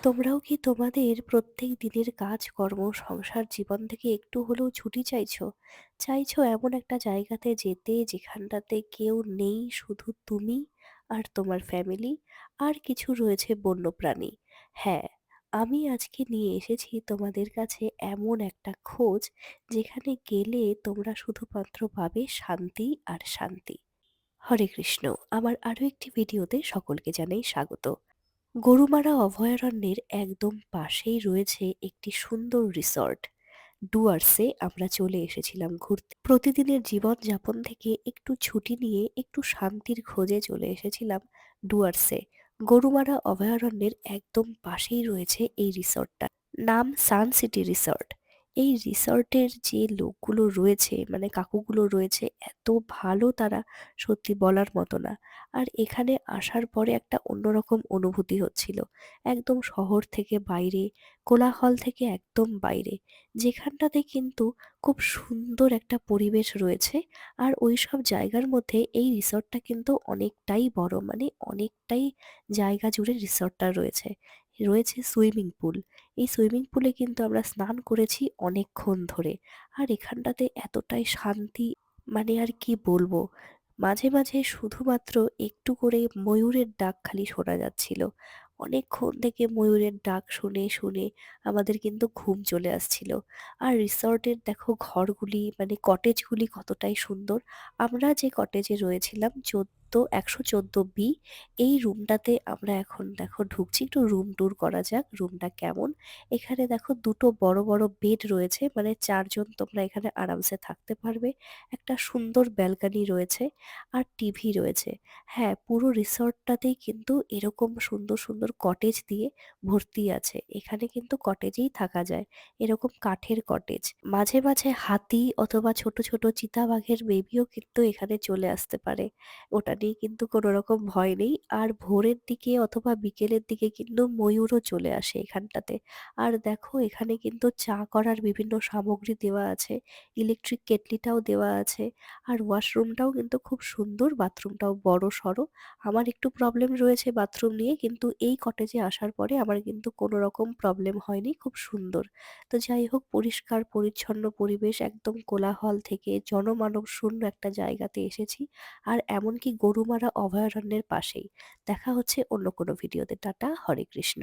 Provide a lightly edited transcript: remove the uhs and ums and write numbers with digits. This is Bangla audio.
তোমরাও কি তোমাদের প্রত্যেক দিনের কাজকর্ম, সংসার জীবন থেকে একটু হলেও ছুটি চাইছো? চাইছো এমন একটা জায়গাতে যেতে যেখানটাতে কেউ নেই, শুধু তুমি আর তোমার ফ্যামিলি, আর কিছু রয়েছে বন্যপ্রাণী। হ্যাঁ, আমি আজকে নিয়ে এসেছি তোমাদের কাছে এমন একটা খোঁজ যেখানে গেলে তোমরা শুধুমাত্র পাবে শান্তি আর শান্তি। হরে কৃষ্ণ। আমার আরো একটি ভিডিওতে সকলকে জানাই স্বাগত। গরুমারা অভয়ারণ্যের একদম পাশেই রয়েছে একটি সুন্দর রিসর্ট। ডুয়ার্সে আমরা চলে এসেছিলাম ঘুরতে। প্রতিদিনের জীবনযাপন থেকে একটু ছুটি নিয়ে একটু শান্তির খোঁজে চলে এসেছিলাম ডুয়ার্সে। গরুমারা অভয়ারণ্যের একদম পাশেই রয়েছে এই রিসর্টটা। নাম সান সিটি রিসর্ট। এই রিসর্টের যে লোকগুলো রয়েছে, মানে কাকুগুলো রয়েছে, এত ভালো তারা, সত্যি বলার মতো না। আর এখানে আসার পরে একটা অন্যরকম অনুভূতি হচ্ছিল। একদম শহর থেকে বাইরে, কোলাহল থেকে একদম বাইরে, যেখানটাতে কিন্তু খুব সুন্দর একটা পরিবেশ রয়েছে। আর ওইসব জায়গার মধ্যে এই রিসর্টটা কিন্তু অনেকটাই বড়, মানে অনেকটাই জায়গা জুড়ে রিসর্টটা রয়েছে। রয়েছে সুইমিং পুল। এই সুইমিং পুলে কিন্তু আমরা স্নান করেছি অনেকক্ষণ ধরে। আর এখানটাতে এতটাই শান্তি, মানে আর কি বলবো। মাঝে মাঝে শুধুমাত্র একটু করে ময়ূরের ডাক খালি শোনা যাচ্ছিল। অনেকক্ষণ থেকে ময়ূরের ডাক শুনে শুনে আমাদের কিন্তু ঘুম চলে আসছিল। আর রিসর্টের দেখো ঘরগুলি, মানে কটেজগুলি কতটাই সুন্দর। আমরা যে কটেজে রয়েছিলাম 114 বি, এই রুমটাতে আমরা এখন দেখো ঢুকছি। একটু রুম ট্যুর করা যাক, রুমটা কেমন। এখানে দেখো দুটো বড় বড় বেড রয়েছে, মানে 4 জন তোমরা এখানে আরামসে থাকতে পারবে। একটা সুন্দর ব্যালকনি রয়েছে, আর টিভি রয়েছে। হ্যাঁ, পুরো রিসর্টটাতেই কিন্তু এরকম সুন্দর সুন্দর কটেজ দিয়ে ভর্তি আছে। এখানে কিন্তু কটেজেই থাকা যায়, এরকম কাঠের কটেজ। মাঝে মাঝে হাতি অথবা ছোট ছোট চিতাবাঘের বেবিও কিন্তু এখানে চলে আসতে পারে, ওটা নিয়ে কিন্তু কোনো রকম ভয় নেই। আর ভোরের দিকে অথবা বিকেলের দিকে কিন্তু ময়ূরও চলে আসে এখানটাতে। আর দেখো এখানে কিন্তু চা করার বিভিন্ন সামগ্রী দেওয়া আছে, ইলেকট্রিক কেটলিটাও দেওয়া আছে। আর ওয়াশরুমটাও কিন্তু খুব সুন্দর, বাথরুমটাও বড় সড়ো। আমার একটু প্রবলেম রয়েছে বাথরুম নিয়ে, কিন্তু এই কটেজে আসার পরে আমার কিন্তু কোনো রকম প্রবলেম হয়নি, খুব সুন্দর। তো যাই হোক, পরিষ্কার পরিচ্ছন্ন পরিবেশ, একদম কোলাহল থেকে জনমানব শূন্য একটা জায়গাতে এসেছি। আর এমনকি গরুমারা অভয়ারণ্যের পাশেই। দেখা হচ্ছে অন্য কোনো ভিডিওতে। টাটা, হরে কৃষ্ণ।